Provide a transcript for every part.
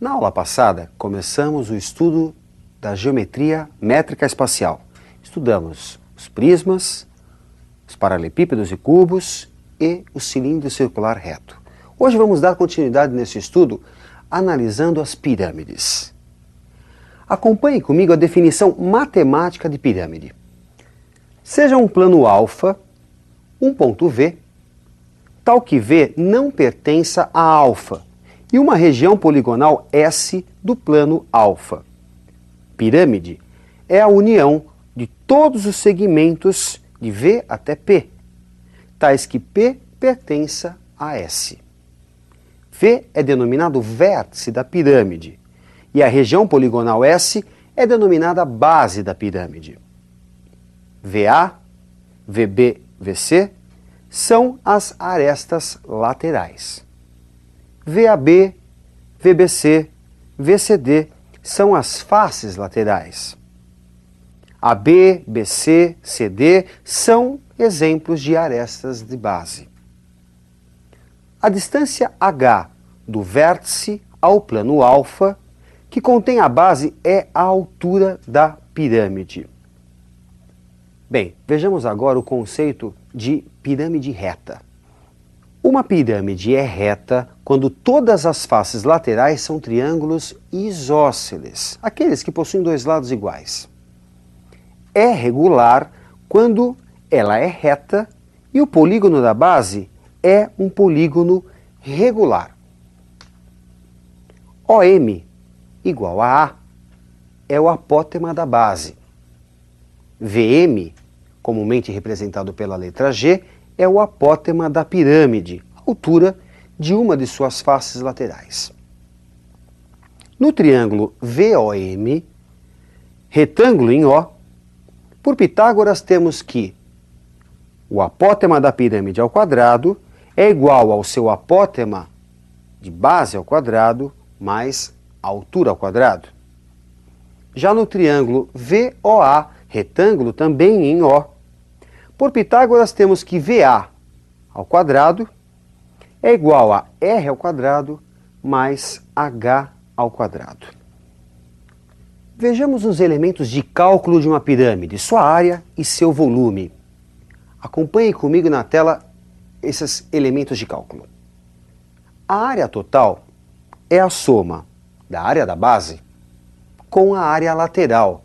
Na aula passada, começamos o estudo da geometria métrica espacial. Estudamos os prismas, os paralelepípedos e cubos e o cilindro circular reto. Hoje vamos dar continuidade nesse estudo analisando as pirâmides. Acompanhe comigo a definição matemática de pirâmide. Seja um plano alfa, um ponto V, tal que V não pertença a alfa, e uma região poligonal S do plano alfa. Pirâmide é a união de todos os segmentos de V até P, tais que P pertença a S. V é denominado vértice da pirâmide, e a região poligonal S é denominada base da pirâmide. VA, VB, VC são as arestas laterais. VAB, VBC, VCD são as faces laterais. AB, BC, CD são exemplos de arestas de base. A distância H do vértice ao plano alfa, que contém a base, é a altura da pirâmide. Bem, vejamos agora o conceito de pirâmide reta. Uma pirâmide é reta quando todas as faces laterais são triângulos isósceles, aqueles que possuem dois lados iguais. É regular quando ela é reta e o polígono da base é um polígono regular. OM igual a A é o apótema da base. VM, comumente representado pela letra G, é o apótema da pirâmide, altura de uma de suas faces laterais. No triângulo VOM, retângulo em O, por Pitágoras temos que o apótema da pirâmide ao quadrado é igual ao seu apótema de base ao quadrado mais a altura ao quadrado. Já no triângulo VOA, retângulo também em O, por Pitágoras temos que VA ao quadrado é igual a R ao quadrado mais H ao quadrado. Vejamos os elementos de cálculo de uma pirâmide, sua área e seu volume. Acompanhe comigo na tela esses elementos de cálculo. A área total é a soma da área da base com a área lateral,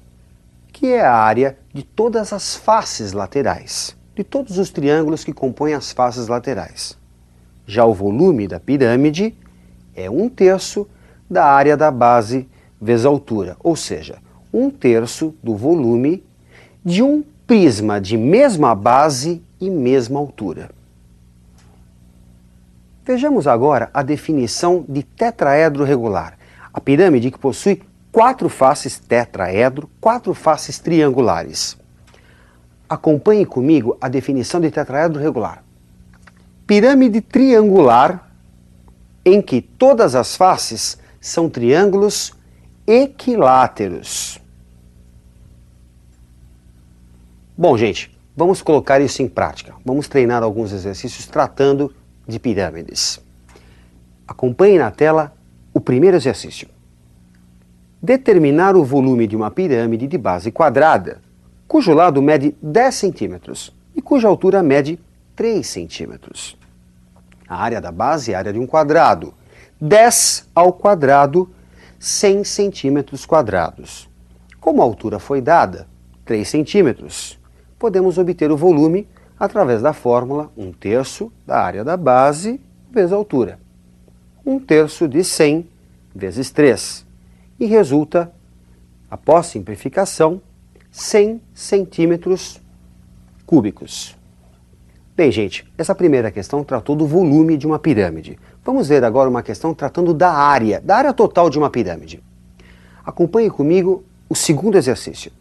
que é a área de todas as faces laterais, de todos os triângulos que compõem as faces laterais. Já o volume da pirâmide é 1/3 da área da base vezes a altura, ou seja, 1/3 do volume de um prisma de mesma base e mesma altura. Vejamos agora a definição de tetraedro regular, a pirâmide que possui 4 faces tetraedro, 4 faces triangulares. Acompanhe comigo a definição de tetraedro regular. Pirâmide triangular em que todas as faces são triângulos equiláteros. Bom, gente, vamos colocar isso em prática. Vamos treinar alguns exercícios tratando de pirâmides. Acompanhe na tela o primeiro exercício. Determinar o volume de uma pirâmide de base quadrada, cujo lado mede 10 centímetros e cuja altura mede 3 centímetros. A área da base é a área de um quadrado. 10 ao quadrado, 100 centímetros quadrados. Como a altura foi dada, 3 centímetros, podemos obter o volume através da fórmula 1/3 da área da base vezes a altura. 1/3 de 100 vezes 3. E resulta, após simplificação, 100 centímetros cúbicos. Bem, gente, essa primeira questão tratou do volume de uma pirâmide. Vamos ver agora uma questão tratando da área total de uma pirâmide. Acompanhe comigo o segundo exercício.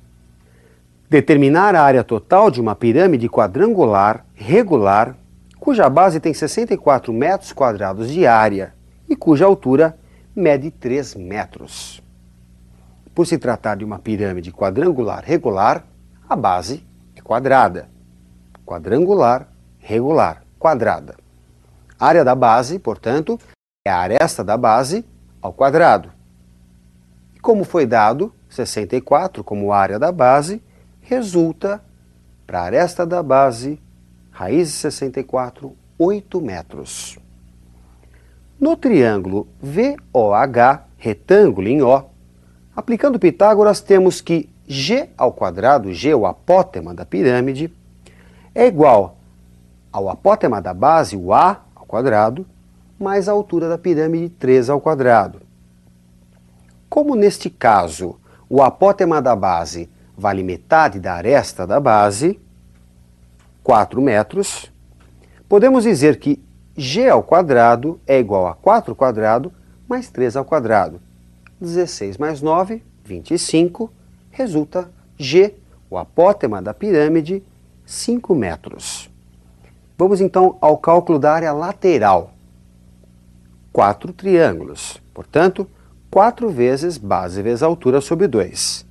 Determinar a área total de uma pirâmide quadrangular regular, cuja base tem 64 metros quadrados de área e cuja altura mede 3 metros. Por se tratar de uma pirâmide quadrangular regular, a base é quadrada. Quadrangular, regular, quadrada. A área da base, portanto, é a aresta da base ao quadrado. Como foi dado 64 como área da base, resulta, para a aresta da base, raiz de 64, 8 metros. No triângulo VOH, retângulo em O, aplicando Pitágoras, temos que G ao quadrado, G, o apótema da pirâmide, é igual ao apótema da base, o A ao quadrado, mais a altura da pirâmide, 3 ao quadrado. Como neste caso o apótema da base vale metade da aresta da base, 4 metros, podemos dizer que G ao quadrado é igual a 4 ao quadrado mais 3 ao quadrado. 16 mais 9, 25, resulta G, o apótema da pirâmide, 5 metros. Vamos então ao cálculo da área lateral. 4 triângulos, portanto, 4 vezes base vezes altura sobre 2.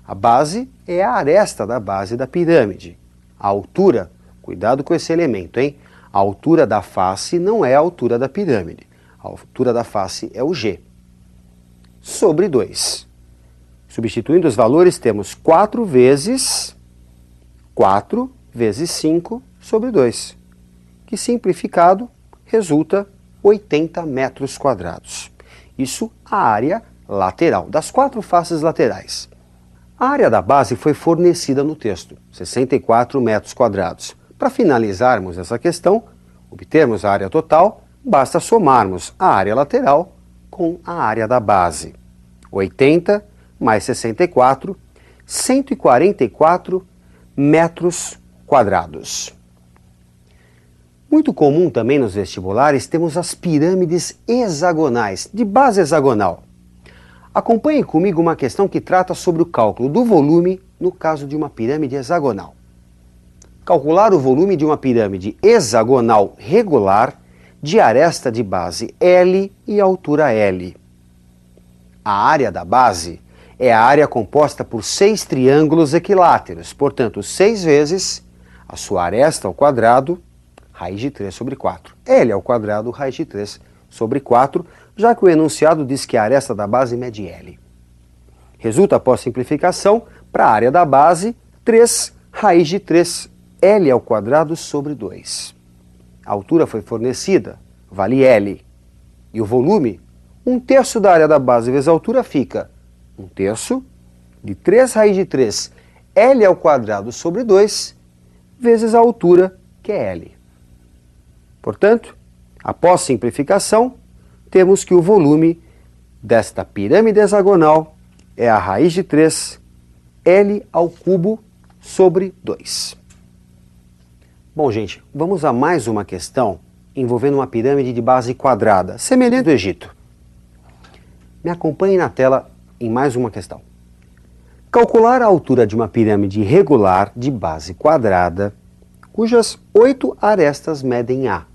A base é a aresta da base da pirâmide. A altura, cuidado com esse elemento, hein? A altura da face não é a altura da pirâmide. A altura da face é o G. Sobre 2. Substituindo os valores, temos 4 vezes 5 sobre 2, que simplificado resulta 80 metros quadrados. Isso a área lateral, das 4 faces laterais. A área da base foi fornecida no texto, 64 metros quadrados. Para finalizarmos essa questão, obtermos a área total, basta somarmos a área lateral com a área da base. 80 mais 64, 144 metros quadrados. Muito comum também nos vestibulares temos as pirâmides hexagonais, de base hexagonal. Acompanhe comigo uma questão que trata sobre o cálculo do volume no caso de uma pirâmide hexagonal. Calcular o volume de uma pirâmide hexagonal regular de aresta de base L e altura L. A área da base é a área composta por 6 triângulos equiláteros, portanto, 6 vezes a sua aresta ao quadrado, raiz de 3 sobre 4. L ao quadrado, raiz de 3 sobre 4, já que o enunciado diz que a aresta da base mede L. Resulta, após simplificação, para a área da base, 3 raiz de 3 L ao quadrado sobre 2. A altura foi fornecida, vale L. E o volume, 1/3 da área da base vezes a altura fica 1/3 de 3 raiz de 3 L ao quadrado sobre 2 vezes a altura, que é L. Portanto, após simplificação, temos que o volume desta pirâmide hexagonal é a raiz de 3 L ao cubo sobre 2. Bom, gente, vamos a mais uma questão envolvendo uma pirâmide de base quadrada, semelhante ao Egito. Me acompanhe na tela em mais uma questão. Calcular a altura de uma pirâmide regular de base quadrada, cujas 8 arestas medem A.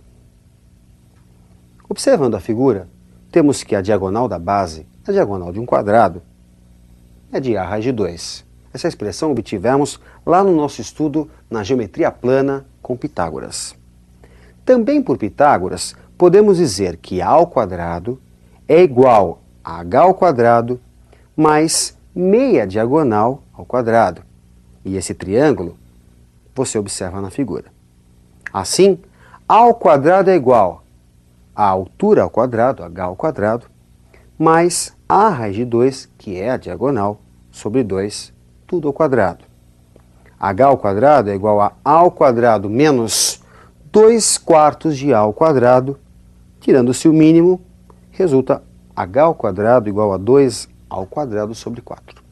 Observando a figura, temos que a diagonal da base, a diagonal de um quadrado, é de A raiz de 2. Essa expressão obtivemos lá no nosso estudo na geometria plana com Pitágoras. Também por Pitágoras, podemos dizer que A ao quadrado é igual a H ao quadrado mais meia diagonal ao quadrado. E esse triângulo você observa na figura. Assim, A ao quadrado é igual a altura ao quadrado, H ao quadrado, mais A raiz de 2, que é a diagonal, sobre 2, tudo ao quadrado. H ao quadrado é igual a ao quadrado menos 2/4 de A ao quadrado, tirando-se o mínimo, resulta H ao quadrado igual a 2 ao quadrado sobre 4.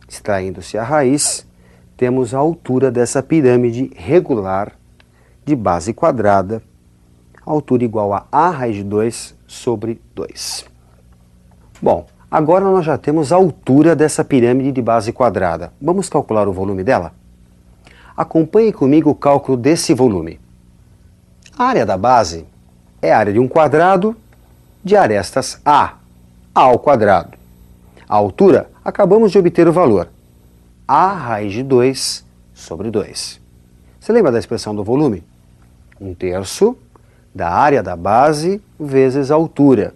Extraindo-se a raiz, temos a altura dessa pirâmide regular de base quadrada, altura igual a A raiz de 2 sobre 2. Bom, agora nós já temos a altura dessa pirâmide de base quadrada. Vamos calcular o volume dela? Acompanhe comigo o cálculo desse volume. A área da base é a área de um quadrado de arestas A ao quadrado. A altura, acabamos de obter o valor, A raiz de 2 sobre 2. Você lembra da expressão do volume? 1/3 da área da base vezes a altura.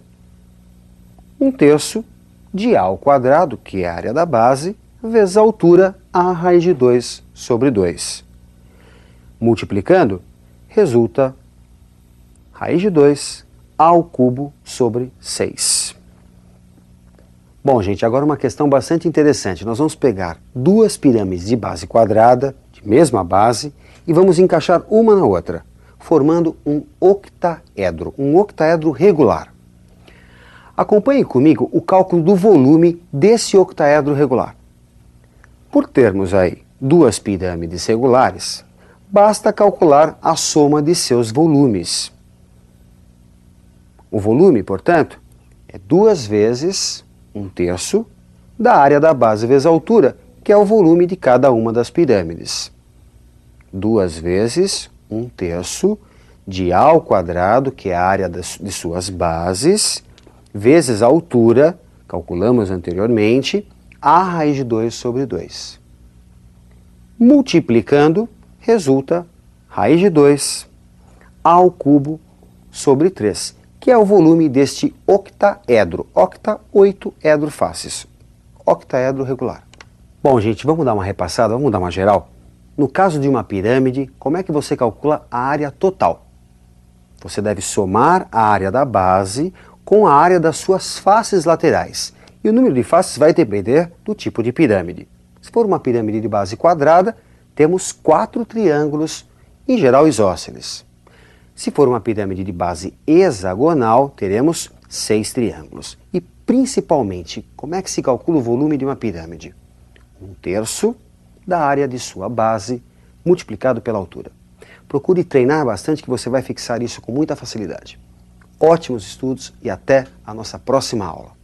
1/3 de A ao quadrado, que é a área da base, vezes a altura, A raiz de 2 sobre 2. Multiplicando, resulta raiz de 2 A ao cubo sobre 6. Bom, gente, agora uma questão bastante interessante. Nós vamos pegar duas pirâmides de base quadrada, de mesma base, e vamos encaixar uma na outra, formando um octaedro regular. Acompanhe comigo o cálculo do volume desse octaedro regular. Por termos aí duas pirâmides regulares, basta calcular a soma de seus volumes. O volume, portanto, é 2 vezes 1/3 da área da base vezes a altura, que é o volume de cada uma das pirâmides. 2 vezes 1/3 de A ao quadrado, que é a área de suas bases, vezes a altura, calculamos anteriormente, A raiz de 2 sobre 2. Multiplicando, resulta raiz de 2 A ao cubo sobre 3, que é o volume deste octaedro. Octa, 8 edro faces. Octaedro regular. Bom, gente, vamos dar uma repassada, vamos dar uma geral. No caso de uma pirâmide, como é que você calcula a área total? Você deve somar a área da base com a área das suas faces laterais. E o número de faces vai depender do tipo de pirâmide. Se for uma pirâmide de base quadrada, temos 4 triângulos, em geral isósceles. Se for uma pirâmide de base hexagonal, teremos 6 triângulos. E principalmente, como é que se calcula o volume de uma pirâmide? 1/3 da área de sua base multiplicado pela altura. Procure treinar bastante que você vai fixar isso com muita facilidade. Ótimos estudos e até a nossa próxima aula.